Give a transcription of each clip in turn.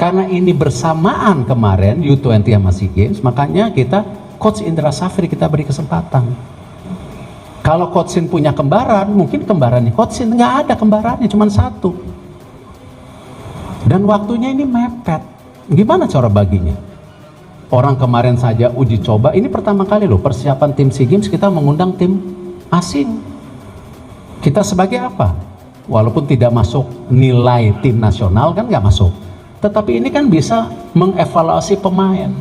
Karena ini bersamaan kemarin U20 sama SEA Games, makanya kita Coach Indra Safri kita beri kesempatan. Kalau Coach Sin punya kembaran, mungkin kembarannya Coach Sin, nggak ada kembarannya, cuma satu. Dan waktunya ini mepet. Gimana cara baginya? Orang kemarin saja uji coba, ini pertama kali loh persiapan tim SEA Games kita mengundang tim asing. Kita sebagai apa? Walaupun tidak masuk nilai tim nasional kan nggak masuk. Tetapi ini kan bisa mengevaluasi pemain.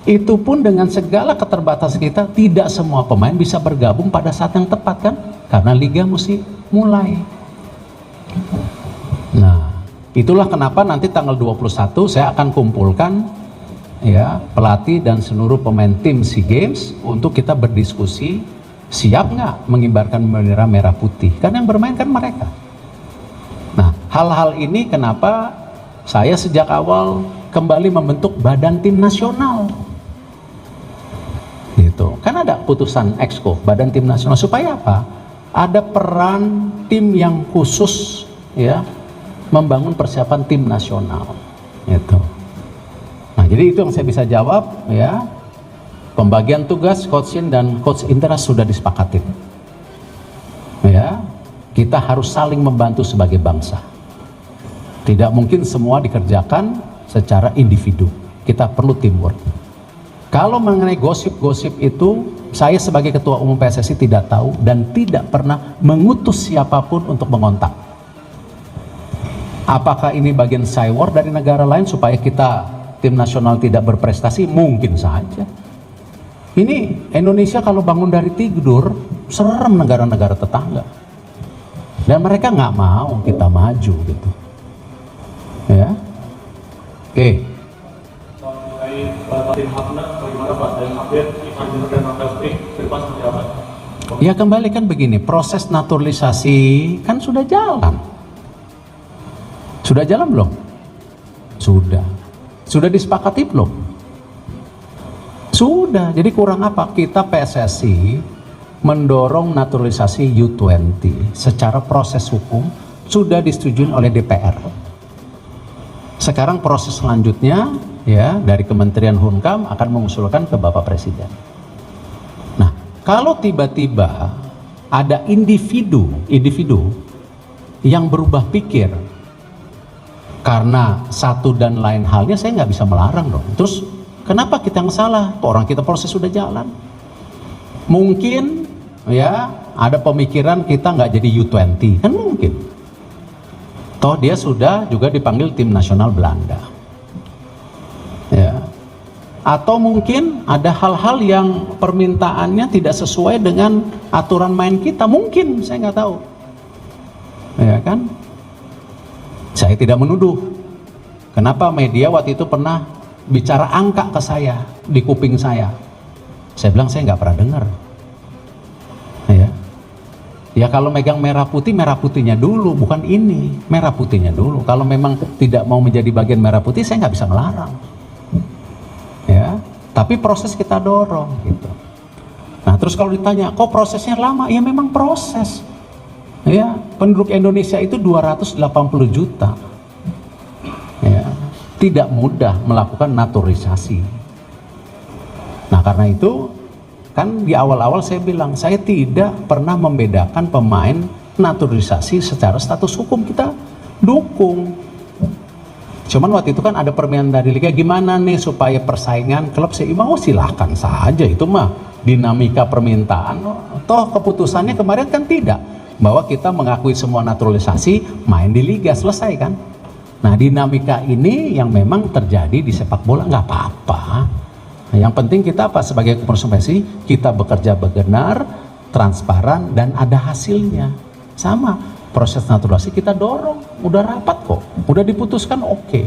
Itu pun dengan segala keterbatasan kita, tidak semua pemain bisa bergabung pada saat yang tepat kan? Karena liga mesti mulai. Nah, itulah kenapa nanti tanggal 21 saya akan kumpulkan ya pelatih dan seluruh pemain tim SEA Games untuk kita berdiskusi, siap nggak mengibarkan bendera merah putih? Karena yang bermain kan mereka. Nah, hal-hal ini kenapa saya sejak awal kembali membentuk badan tim nasional. Gitu. Kan ada putusan Exco, badan tim nasional, supaya apa? Ada peran tim yang khusus ya membangun persiapan tim nasional. Gitu. Nah, jadi itu yang saya bisa jawab ya. Pembagian tugas Coach Sin dan Coach Indra sudah disepakati. Ya, kita harus saling membantu sebagai bangsa. Tidak mungkin semua dikerjakan secara individu. Kita perlu teamwork. Kalau mengenai gosip-gosip itu, saya sebagai Ketua Umum PSSI tidak tahu dan tidak pernah mengutus siapapun untuk mengontak. Apakah ini bagian cywar dari negara lain supaya kita tim nasional tidak berprestasi? Mungkin saja. Ini Indonesia kalau bangun dari tidur, serem negara-negara tetangga. Dan mereka nggak mau kita maju gitu. Ya, oke. Ya kembali kan begini, proses naturalisasi kan sudah jalan. Sudah jalan belum? Sudah. Sudah disepakati belum? Sudah. Jadi kurang apa? Kita PSSI mendorong naturalisasi U20 secara proses hukum sudah disetujui oleh DPR. Sekarang proses selanjutnya ya dari Kementerian Hukum akan mengusulkan ke Bapak Presiden. Nah, kalau tiba-tiba ada individu yang berubah pikir karena satu dan lain halnya, saya nggak bisa melarang dong. Terus kenapa kita yang salah? Orang kita proses sudah jalan. Mungkin ya ada pemikiran kita nggak jadi U20, kan mungkin. Toh dia sudah juga dipanggil tim nasional Belanda. Ya. Atau mungkin ada hal-hal yang permintaannya tidak sesuai dengan aturan main kita, mungkin, saya nggak tahu. Ya kan? Saya tidak menuduh. Kenapa media waktu itu pernah bicara angka ke saya di kuping saya? Saya bilang saya nggak pernah dengar. Ya kalau megang merah putihnya dulu, bukan ini, merah putihnya dulu. Kalau memang tidak mau menjadi bagian merah putih, saya nggak bisa melarang. Ya, tapi proses kita dorong gitu. Nah terus kalau ditanya, kok prosesnya lama? Ya memang proses. Ya, penduduk Indonesia itu 280 juta. Ya, tidak mudah melakukan naturalisasi. Nah karena itu kan di awal-awal saya bilang, saya tidak pernah membedakan pemain naturalisasi secara status hukum, kita dukung. Cuman waktu itu kan ada permintaan dari liga, gimana nih supaya persaingan klub seimbang? Oh silahkan saja, itu mah dinamika permintaan. Toh keputusannya kemarin kan tidak, bahwa kita mengakui semua naturalisasi, main di liga, selesai kan. Nah dinamika ini yang memang terjadi di sepak bola, nggak apa-apa. Nah, yang penting kita apa sebagai profesi, kita bekerja benar, transparan dan ada hasilnya. Sama proses naturalisasi kita dorong, udah rapat kok, udah diputuskan oke.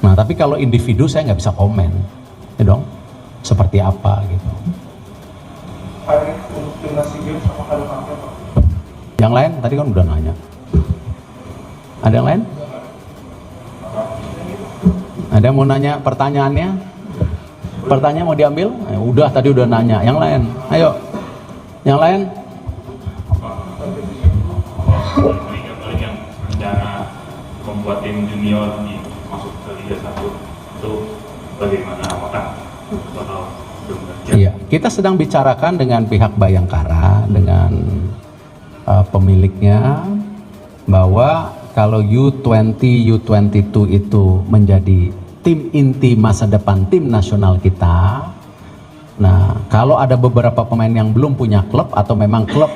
Nah tapi kalau individu saya nggak bisa komen, ya dong, seperti apa gitu. Yang lain tadi kan udah nanya. Ada yang lain? Ada yang mau nanya pertanyaannya? Pertanyaan mau diambil? Udah tadi udah nanya. Yang lain, ayo. Yang lain? Yang rencana membuat tim junior masuk bagaimana, apakah bakal benar-benar? Iya, kita sedang bicarakan dengan pihak Bayangkara, dengan pemiliknya, bahwa kalau U20, U22 itu menjadi tim inti masa depan tim nasional kita. Nah, kalau ada beberapa pemain yang belum punya klub atau memang klub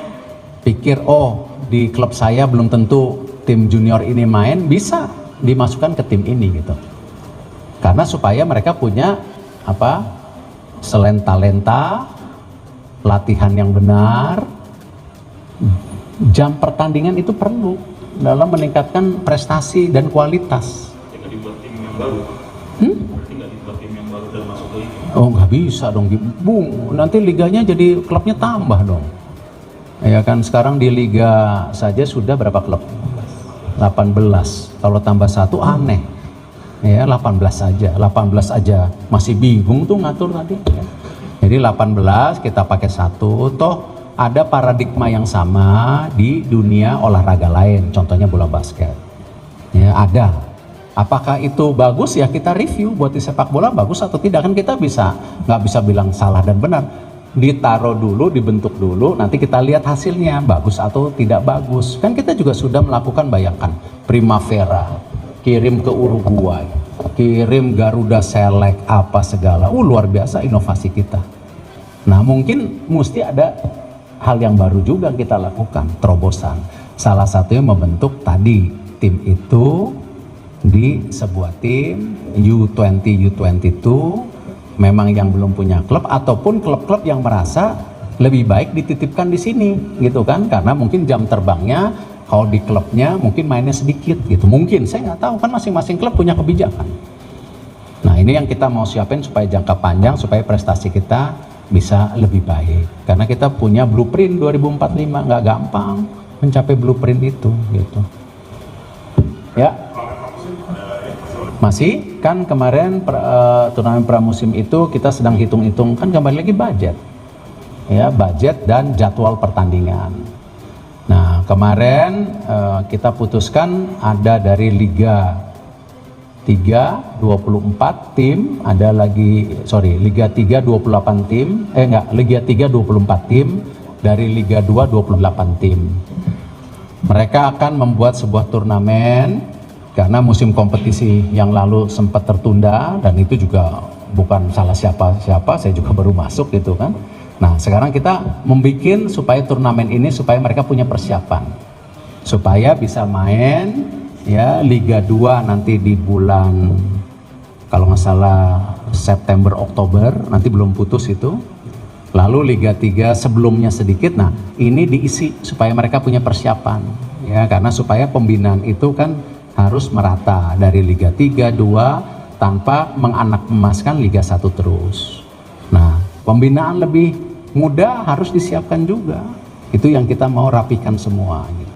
pikir, oh di klub saya belum tentu tim junior ini main, bisa dimasukkan ke tim ini gitu. Karena supaya mereka punya selain talenta, latihan yang benar, jam pertandingan itu perlu dalam meningkatkan prestasi dan kualitas. Ketika dibuat tim yang baru, berarti nggak dibuat tim yang baru dan masuk ke liga? Oh nggak bisa dong, Bung. Nanti liganya jadi klubnya tambah dong. Ya kan sekarang di liga saja sudah berapa klub? 18. Kalau tambah satu aneh. Ya 18 aja masih bingung tuh ngatur tadi. Jadi 18 kita pakai satu, toh ada paradigma yang sama di dunia olahraga lain, contohnya bola basket. Ya ada. Apakah itu bagus? Ya kita review buat di sepak bola bagus atau tidak, kan kita nggak bisa bilang salah dan benar. Ditaruh dulu, dibentuk dulu, nanti kita lihat hasilnya bagus atau tidak bagus. Kan kita juga sudah melakukan, bayangkan Primavera, kirim ke Uruguay, kirim Garuda Select apa segala, luar biasa inovasi kita. Nah mungkin mesti ada hal yang baru juga kita lakukan, terobosan. Salah satunya membentuk tadi tim itu di sebuah tim U20, U22, memang yang belum punya klub ataupun klub-klub yang merasa lebih baik dititipkan di sini gitu kan, karena mungkin jam terbangnya kalau di klubnya mungkin mainnya sedikit gitu, mungkin saya nggak tahu, kan masing-masing klub punya kebijakan. Nah ini yang kita mau siapin supaya jangka panjang, supaya prestasi kita bisa lebih baik, karena kita punya blueprint 2045, nggak gampang mencapai blueprint itu gitu ya. Masih kan kemarin turnamen pramusim itu kita sedang hitung-hitung, kan kembali lagi budget ya, budget dan jadwal pertandingan. Nah kemarin kita putuskan ada dari Liga 3 24 tim, ada lagi Liga 3 28 tim, Liga 3 24 tim, dari Liga 2 28 tim. Mereka akan membuat sebuah turnamen karena musim kompetisi yang lalu sempat tertunda, dan itu juga bukan salah siapa-siapa, saya juga baru masuk gitu kan. Nah sekarang kita membuat supaya turnamen ini supaya mereka punya persiapan, supaya bisa main ya Liga 2 nanti di bulan kalau nggak salah September Oktober, nanti belum putus itu. Lalu Liga 3 sebelumnya sedikit, nah ini diisi supaya mereka punya persiapan ya, karena supaya pembinaan itu kan harus merata dari Liga 3, 2 tanpa menganak emaskan Liga 1 terus. Nah pembinaan lebih muda harus disiapkan juga, itu yang kita mau rapikan semua gitu.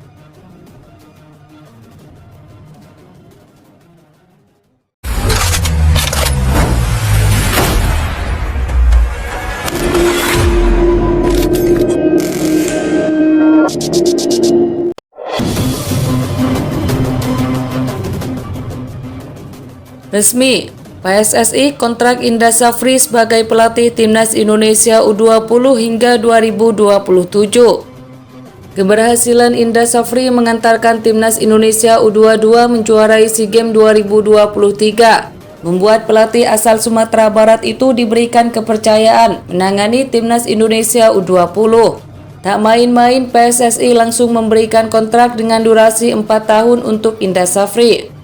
Resmi, PSSI kontrak Indra Safri sebagai pelatih Timnas Indonesia U20 hingga 2027. Keberhasilan Indra Safri mengantarkan Timnas Indonesia U22 menjuarai SEA Games 2023 membuat pelatih asal Sumatera Barat itu diberikan kepercayaan menangani Timnas Indonesia U20. Tak main-main, PSSI langsung memberikan kontrak dengan durasi 4 tahun untuk Indra Safri.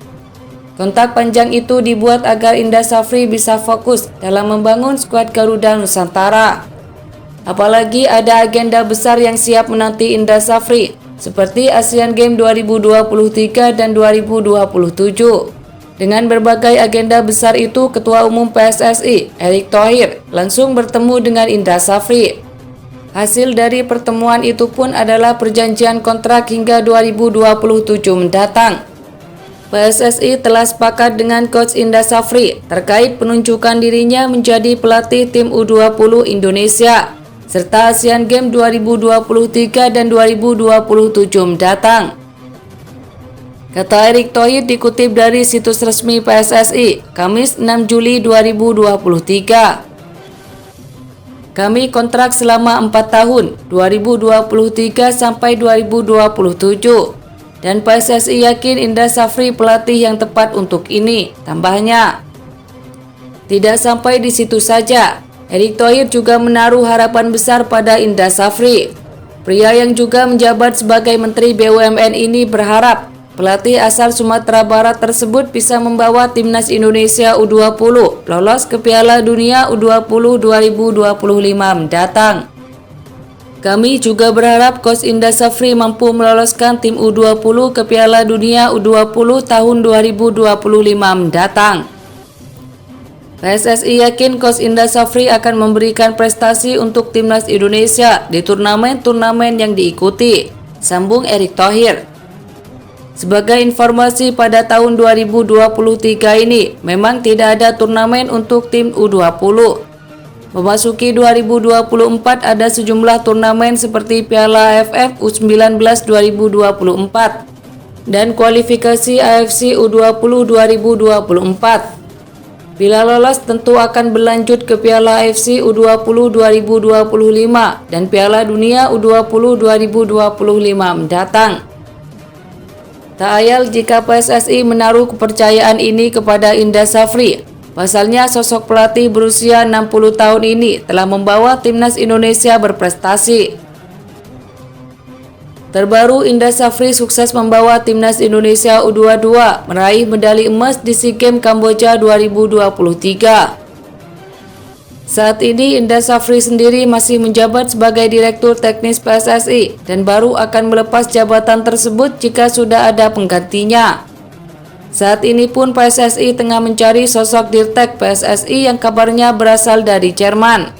Kontrak panjang itu dibuat agar Indra Safri bisa fokus dalam membangun skuad Garuda Nusantara. Apalagi ada agenda besar yang siap menanti Indra Safri, seperti Asian Games 2023 dan 2027. Dengan berbagai agenda besar itu, Ketua Umum PSSI, Erick Thohir, langsung bertemu dengan Indra Safri. Hasil dari pertemuan itu pun adalah perjanjian kontrak hingga 2027 mendatang. PSSI telah sepakat dengan Coach Indra Safri terkait penunjukan dirinya menjadi pelatih tim U20 Indonesia serta Asian Games 2023 dan 2027 mendatang. Kata Erick Thohir dikutip dari situs resmi PSSI, Kamis 6 Juli 2023. Kami kontrak selama 4 tahun, 2023 sampai 2027. Dan PSSI yakin Indra Syafri pelatih yang tepat untuk ini, tambahnya. Tidak sampai di situ saja, Erick Thohir juga menaruh harapan besar pada Indra Syafri. Pria yang juga menjabat sebagai Menteri BUMN ini berharap pelatih asal Sumatera Barat tersebut bisa membawa timnas Indonesia U20 lolos ke Piala Dunia U20 2025 mendatang. Kami juga berharap Coach Indra Syafri mampu meloloskan tim U20 ke Piala Dunia U20 tahun 2025 mendatang. PSSI yakin Coach Indra Syafri akan memberikan prestasi untuk timnas Indonesia di turnamen-turnamen yang diikuti, sambung Erick Thohir. Sebagai informasi, pada tahun 2023 ini memang tidak ada turnamen untuk tim U20. Memasuki 2024 ada sejumlah turnamen seperti Piala AFF U19 2024 dan kualifikasi AFC U20 2024. Bila lolos tentu akan berlanjut ke Piala AFC U20 2025 dan Piala Dunia U20 2025 mendatang. Tak ayal jika PSSI menaruh kepercayaan ini kepada Indra Syafri. Pasalnya sosok pelatih berusia 60 tahun ini telah membawa timnas Indonesia berprestasi. Terbaru, Indra Syafri sukses membawa timnas Indonesia U22 meraih medali emas di SEA Games Kamboja 2023. Saat ini Indra Syafri sendiri masih menjabat sebagai Direktur Teknis PSSI dan baru akan melepas jabatan tersebut jika sudah ada penggantinya. Saat ini pun PSSI tengah mencari sosok Dirtek PSSI yang kabarnya berasal dari Jerman.